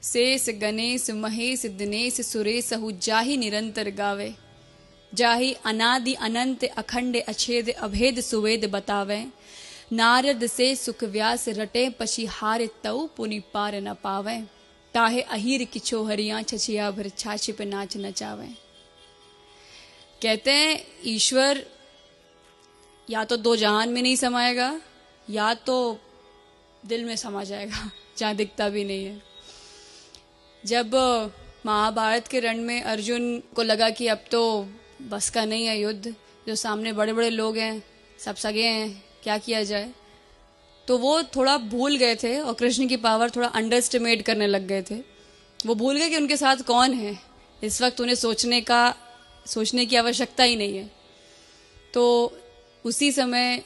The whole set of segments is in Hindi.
शेष गणेश महेश दिनेश सुरेशहु जाहि निरंतर गावे। जाहि अनादि अनंत अखंड अछेद अभेद सुवेद बतावे। नारद से सुख व्यास रटे पशी हार तऊ पुनि पार न पावे। ताहे अहीर किछो हरिया छछिया भर छाछ पे नाच नचावे। कहते हैं ईश्वर या तो दो जहान में नहीं समाएगा या तो दिल में समा जाएगा जहाँ दिखता भी नहीं है। जब महाभारत के रण में अर्जुन को लगा कि अब तो बस का नहीं है युद्ध, जो सामने बड़े बड़े लोग हैं सब सगे हैं, क्या किया जाए, तो वो थोड़ा भूल गए थे और कृष्ण की पावर थोड़ा अंडरस्टिमेट करने लग गए थे। वो भूल गए कि उनके साथ कौन है। इस वक्त उन्हें सोचने की आवश्यकता ही नहीं है। तो उसी समय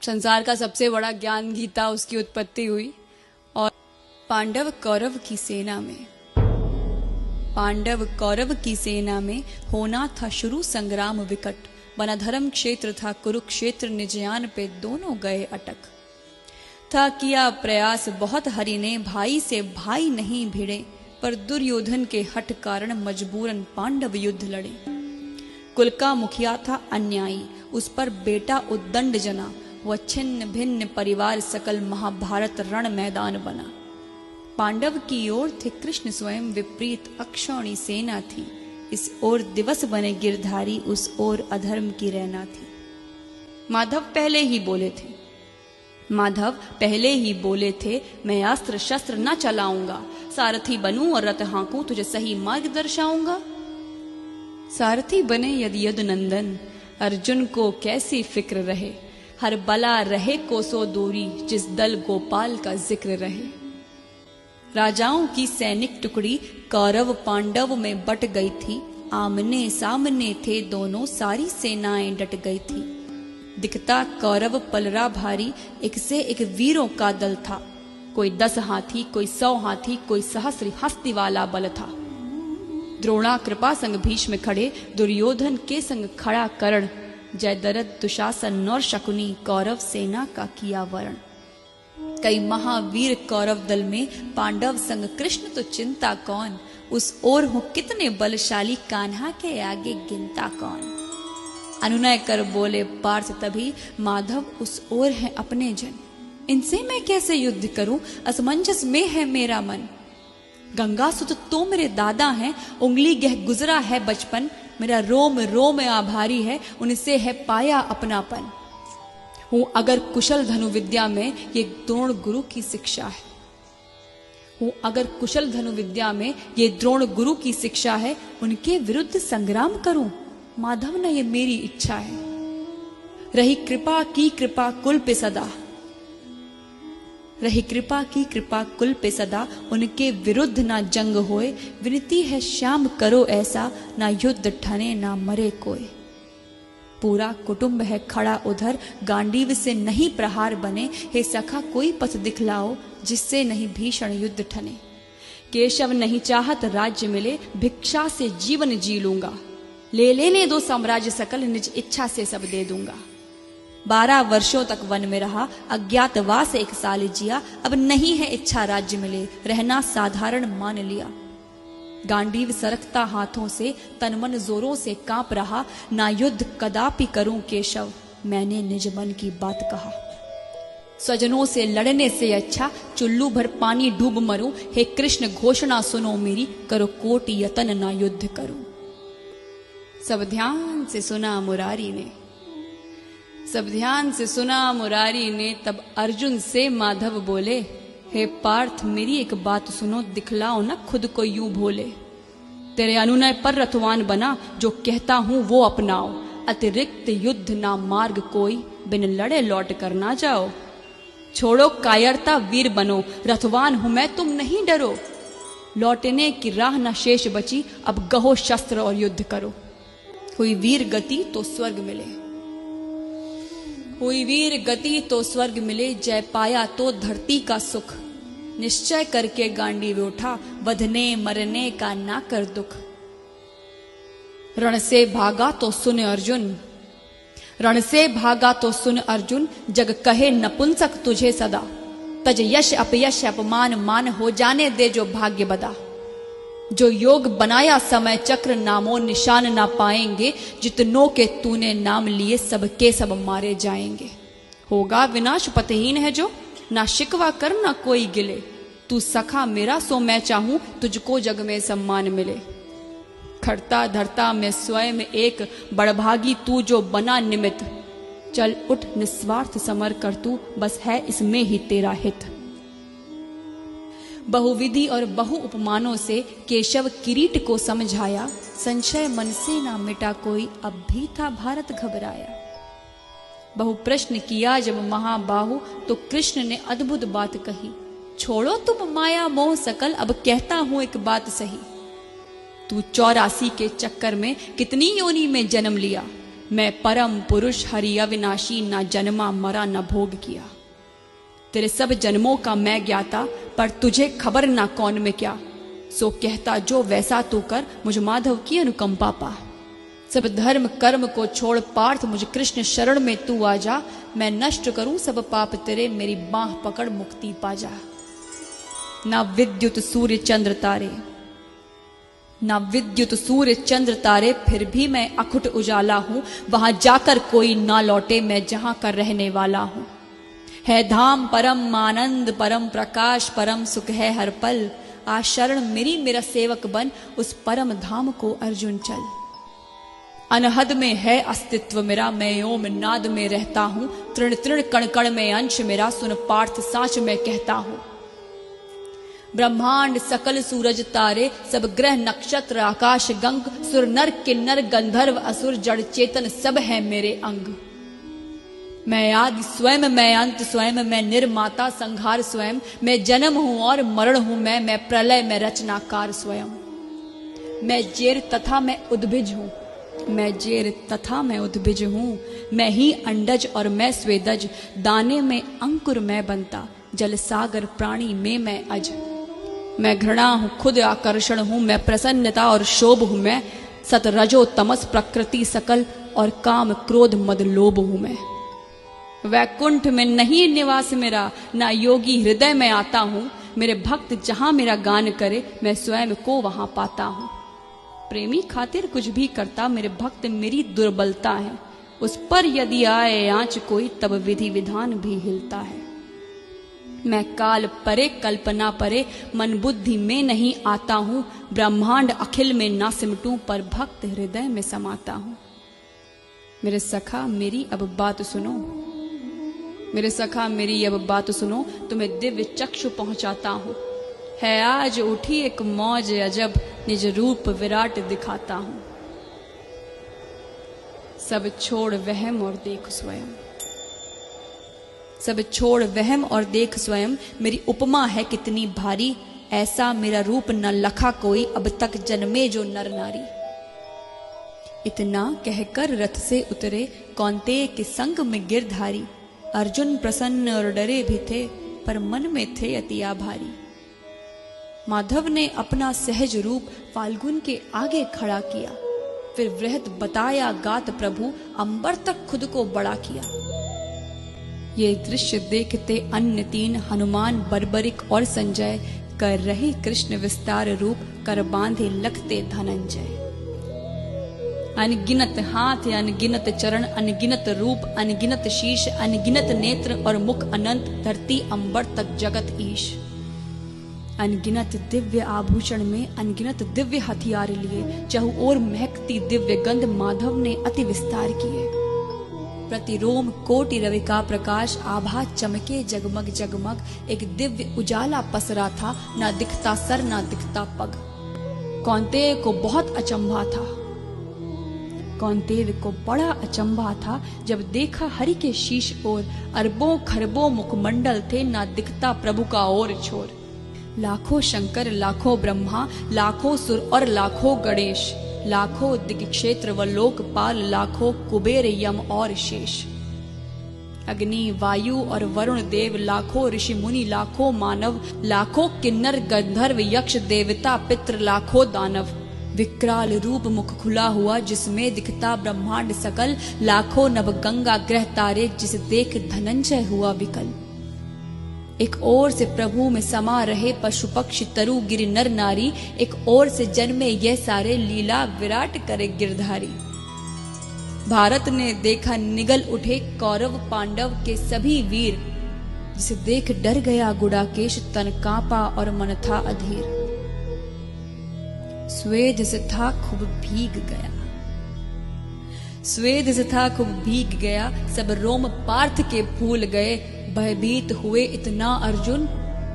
संसार का सबसे बड़ा ज्ञान गीता उसकी उत्पत्ति हुई। और पांडव कौरव की सेना में होना था शुरू संग्राम विकट। बना धर्म क्षेत्र था कुरुक्षेत्र, निजयान पे दोनों गए अटक। था किया प्रयास बहुत हरि ने, भाई से भाई नहीं भिड़े, पर दुर्योधन के हठ कारण मजबूरन पांडव युद्ध लड़े। कुल का मुखिया था अन्यायी, उस पर बेटा उद्दंड जना, वह छिन्न भिन्न परिवार सकल महाभारत रण मैदान बना। पांडव की ओर थे कृष्ण स्वयं, विपरीत अक्षौणी सेना थी। इस ओर दिवस बने गिरधारी, उस ओर अधर्म की रहना थी। माधव पहले ही बोले थे, मैं अस्त्र शस्त्र न चलाऊंगा, सारथी बनूं और रथ हाँकूं, तुझे सही मार्ग दर्शाऊंगा। सारथी बने यदि यदुनंदन, अर्जुन को कैसी फिक्र रहे, हर बला रहे कोसों दूरी, जिस दल गोपाल का जिक्र रहे। राजाओं की सैनिक टुकड़ी कौरव पांडव में बट गई थी, आमने सामने थे दोनों, सारी सेनाएं डट गई थी। दिखता कौरव पलरा भारी, एक से एक वीरों का दल था, कोई 10 हाथी, कोई 100 हाथी, कोई सहस्र हस्ती वाला बल था। द्रोणा कृपा संग भीष्म खड़े, दुर्योधन के संग खड़ा कर्ण, जयद्रथ दुशासन और शकुनी, कौरव सेना का किया वरण। कई महावीर कौरव दल में, पांडव संग कृष्ण तो चिंता कौन, उस ओर हो कितने बलशाली, कान्हा के आगे गिनता कौन। अनुनय कर बोले पार्थ तभी, माधव उस ओर है अपने जन, इनसे मैं कैसे युद्ध करूं, असमंजस में है मेरा मन। गंगा सुत तो मेरे दादा हैं, उंगली गह गुजरा है बचपन, मेरा रोम रोम आभारी है, उनसे है पाया अपनापन। हूं अगर कुशल धनु विद्या में, ये द्रोण गुरु की शिक्षा है। उनके विरुद्ध संग्राम करूं, माधव न ये मेरी इच्छा है। रही कृपा की कृपा कुल पे सदा, उनके विरुद्ध ना जंग होए, विनती है श्याम करो ऐसा, ना युद्ध ठने ना मरे कोई। पूरा कुटुंब है खड़ा उधर, गांडीव से नहीं प्रहार बने, हे सखा कोई पथ दिखलाओ, जिससे नहीं भीषण युद्ध ठने। केशव नहीं चाहत राज्य मिले, भिक्षा से जीवन जी लूंगा, ले लेने दो साम्राज्य सकल, निज इच्छा से सब दे दूंगा। 12 वर्षों तक वन में रहा, अज्ञातवास 1 साल जिया, अब नहीं है इच्छा राज्य मिले, रहना साधारण मान लिया। गांडीव सरकता हाथों से, तन मन जोरों से कांप रहा, ना युद्ध कदापि करूं केशव, मैंने निज मन की बात कहा। स्वजनों से लड़ने से अच्छा, चुल्लू भर पानी डूब मरूं, हे कृष्ण घोषणा सुनो मेरी, करो कोटि यतन ना युद्ध करूं। सब ध्यान से सुना मुरारी ने, तब अर्जुन से माधव बोले, हे पार्थ मेरी एक बात सुनो, दिखलाओ न खुद को यूं भोले। तेरे अनुनय पर रथवान बना, जो कहता हूं वो अपनाओ, अतिरिक्त युद्ध ना मार्ग कोई, बिन लड़े लौट कर ना जाओ। छोड़ो कायरता वीर बनो, रथवान हूं मैं तुम नहीं डरो। लौटने की राह न शेष बची, अब गहो शस्त्र और युद्ध करो। हुई वीर गति तो स्वर्ग मिले, जय पाया तो धरती का सुख। निश्चय करके गांडीव उठा, वधने मरने का ना कर दुख। रण से भागा तो सुन अर्जुन, जग कहे नपुंसक तुझे सदा। तज यश अपयश अपमान मान हो जाने दे जो भाग्य बदा। जो योग बनाया समय चक्र नामो निशान ना पाएंगे, जितनों के तूने नाम लिए सबके सब मारे जाएंगे। होगा विनाश पतहीन है जो, ना शिकवा कर ना कोई गिले। तू सखा मेरा सो मैं चाहूं, तुझको जग में सम्मान मिले। खड़ता धरता मैं स्वयं एक, बड़भागी तू जो बना निमित्त। चल उठ निस्वार्थ समर कर तू, बस है इसमें ही तेरा हित। बहुविधि और बहु उपमानों से केशव किरीट को समझाया। संशय मन से ना मिटा कोई, अब भी था भारत घबराया। बहु प्रश्न किया जब महाबाहु, तो कृष्ण ने अद्भुत बात कही। छोड़ो तुम माया मोह सकल, अब कहता हूं एक बात सही। तू 84 के चक्कर में कितनी योनि में जन्म लिया। मैं परम पुरुष हरि अविनाशी, ना जन्मा मरा न भोग किया। तेरे सब जन्मों का मैं ज्ञाता, पर तुझे खबर ना कौन में क्या। सो कहता जो वैसा तू कर, मुझ माधव की अनुकंपा पा। सब धर्म कर्म को छोड़ पार्थ, मुझ कृष्ण शरण में तू आ जा। मैं नष्ट करूं सब पाप तेरे, मेरी बाह पकड़ मुक्ति पा जा। ना विद्युत सूर्य चंद्र तारे, ना विद्युत सूर्य चंद्र तारे, फिर भी मैं अखुट उजाला हूं। वहां जाकर कोई ना लौटे, मैं जहां का रहने वाला हूं। है धाम परम आनंद परम प्रकाश, परम सुख है हर पल। आ शरण मेरी मेरा सेवक बन, उस परम धाम को अर्जुन चल। अनहद में है अस्तित्व मेरा, मैं ओम नाद में रहता हूं। तृण तृण कण कण में अंश मेरा, सुन पार्थ साच में कहता हूं। ब्रह्मांड सकल सूरज तारे, सब ग्रह नक्षत्र आकाश गंग। सुर नर किन्नर गंधर्व असुर, जड़ चेतन सब है मेरे अंग। मैं आदि स्वयं मैं अंत स्वयं, मैं निर्माता संहार स्वयं। मैं जन्म हूं और मरण हूं मैं प्रलय में रचनाकार स्वयं। मैं जेर तथा मैं उद्भिज हूं, मैं जेर तथा मैं उद्भिज हूं। मैं ही अंडज और मैं स्वेदज, दाने में अंकुर मैं बनता। जल सागर प्राणी में मैं अज। मैं घृणा हूं खुद आकर्षण हूं, मैं प्रसन्नता और शोभ हूं मैं। सत रजो तमस प्रकृति सकल, और काम क्रोध मद लोभ हूं मैं। वैकुंठ में नहीं निवास मेरा, ना योगी हृदय में आता हूं। मेरे भक्त जहां मेरा गान करे, मैं स्वयं को वहां पाता हूं। प्रेमी खातिर कुछ भी करता, मेरे भक्त मेरी दुर्बलता है। उस पर यदि आए आंच कोई, तब विधि विधान भी हिलता है। मैं काल परे कल्पना परे, मन बुद्धि में नहीं आता हूं। ब्रह्मांड अखिल में ना सिमटूं, पर भक्त हृदय में समाता हूं। मेरे सखा मेरी अब बात सुनो, मेरे सखा मेरी अब बात सुनो। तुम्हें दिव्य चक्षु पहुंचाता हूं। है आज उठी एक मौज अजब, निज रूप विराट दिखाता हूं। सब छोड़ वहम और देख स्वयं, सब छोड़ वहम और देख स्वयं। मेरी उपमा है कितनी भारी, ऐसा मेरा रूप न लखा कोई, अब तक जन्मे जो नर नारी। इतना कहकर रथ से उतरे, कौन्तेय के संग में गिरधारी। अर्जुन प्रसन्न और डरे भी थे, पर मन में थे अति आभारी। माधव ने अपना सहज रूप फाल्गुन के आगे खड़ा किया। फिर वृहत बताया गात प्रभु, अंबर तक खुद को बड़ा किया। ये दृश्य देखते अन्य तीन, हनुमान बर्बरिक और संजय। कर रहे कृष्ण विस्तार रूप, कर बांधे लगते धनंजय। अनगिनत हाथ अनगिनत चरण, अनगिनत रूप अनगिनत शीश। अनगिनत नेत्र और मुख अनंत, धरती अंबर तक जगत ईश। अनगिनत दिव्य आभूषण में अनगिनत दिव्य हथियार लिए। चहु ओर महकती दिव्य गंध, माधव ने अति विस्तार किए। प्रतिरोम कोटि रवि का प्रकाश, आभा चमके जगमग जगमग। एक दिव्य उजाला पसरा था, ना दिखता सर ना दिखता पग। कौन्तेय को बहुत अचंभा था, कौन्तेय को बड़ा अचंभा था, जब देखा हरि के शीश ओर। अरबों खरबों मुखमंडल थे, ना दिखता प्रभु का और छोर। लाखों शंकर लाखों ब्रह्मा, लाखों सुर और लाखों गणेश। लाखों दिग्क्षेत्र व लोकपाल, लाखों कुबेर यम और शेष। अग्नि वायु और वरुण देव, लाखों ऋषि मुनि लाखों मानव। लाखों किन्नर गंधर्व यक्ष देवता पितृ, लाखों दानव। विकराल रूप मुख खुला हुआ, जिसमें दिखता ब्रह्मांड सकल। लाखों नव गंगा ग्रह तारे, जिस देख धनंजय हुआ विकल। एक ओर से प्रभु में समा रहे पशु पक्षी तरु गिर नर नारी, एक ओर से जन्मे यह सारे लीला विराट करे गिरधारी। भारत ने देखा निगल उठे कौरव पांडव के सभी वीर, जिसे देख डर गया गुडाकेश तन कांपा और मन था अधीर। स्वेद से था खूब भीग गया, स्वेद से था खूब भीग गया, सब रोम पार्थ के फूल गए। भयभीत हुए इतना अर्जुन,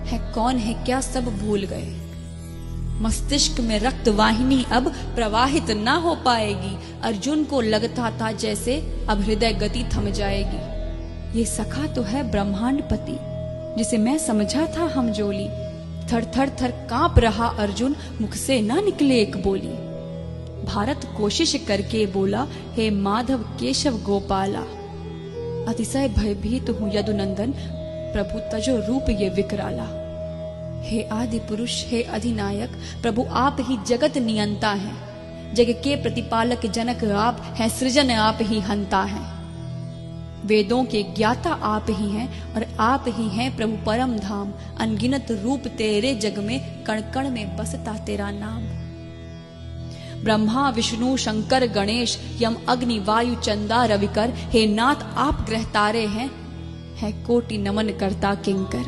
है कौन है क्या सब भूल गए। मस्तिष्क में रक्त वाहिनी अब प्रवाहित ना हो पाएगी। अर्जुन को लगता था जैसे अब हृदय गति थम जाएगी। ये सखा तो है ब्रह्मांडपति, जिसे मैं समझा था हम जोली। थर थर थर कांप रहा अर्जुन, मुख से ना निकले एक बोली। भारत कोशिश करके बोला, हे माधव केशव गोपाला, अतिशय भयभीत हूं यदुनंदन, प्रभु तजो रूप ये विकराला। हे आदि पुरुष, हे अधिनायक, प्रभु आप ही जगत नियंता हैं। जग के प्रतिपालक जनक आप हैं, सृजन आप ही हंता हैं। वेदों के ज्ञाता आप ही हैं और आप ही हैं प्रभु परम धाम। अनगिनत रूप तेरे जग में, कण कण में बसता तेरा नाम। ब्रह्मा विष्णु शंकर गणेश, यम अग्नि वायु चंदा रविकर, हे नाथ आप ग्रह तारे हैं, है कोटि नमन करता किंकर।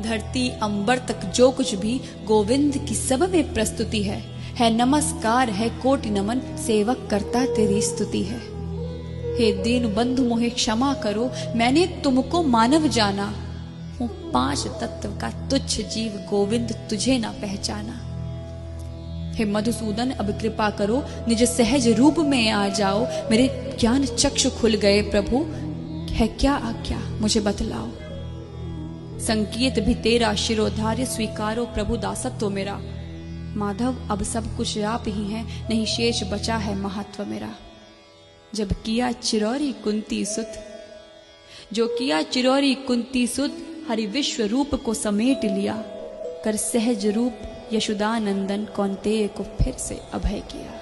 धरती अंबर तक जो कुछ भी गोविंद की सब में प्रस्तुति है नमस्कार, है कोटि नमन, सेवक करता तेरी स्तुति है। हे दीन बंधु मोहे क्षमा करो, मैंने तुमको मानव जाना, हूँ 5 तत्व का तुच्छ जीव, गोविंद तुझे ना पहचाना। हे मधुसूदन अब कृपा करो, निज सहज रूप में आ जाओ। मेरे ज्ञान चक्षु खुल गए प्रभु, है क्या आज्ञा मुझे बतलाओ। संकेत भी तेरा शिरोधार्य, स्वीकारो प्रभु दासत्व मेरा। माधव अब सब कुछ आप ही हैं, नहीं शेष बचा है महत्व मेरा। जब किया चिरौरी कुंती सुत, जो किया चिरौरी कुंती सुत, हरि विश्व रूप को समेट लिया। कर सहज रूप यशोदानंदन, कौन्तेय को फिर से अभय किया।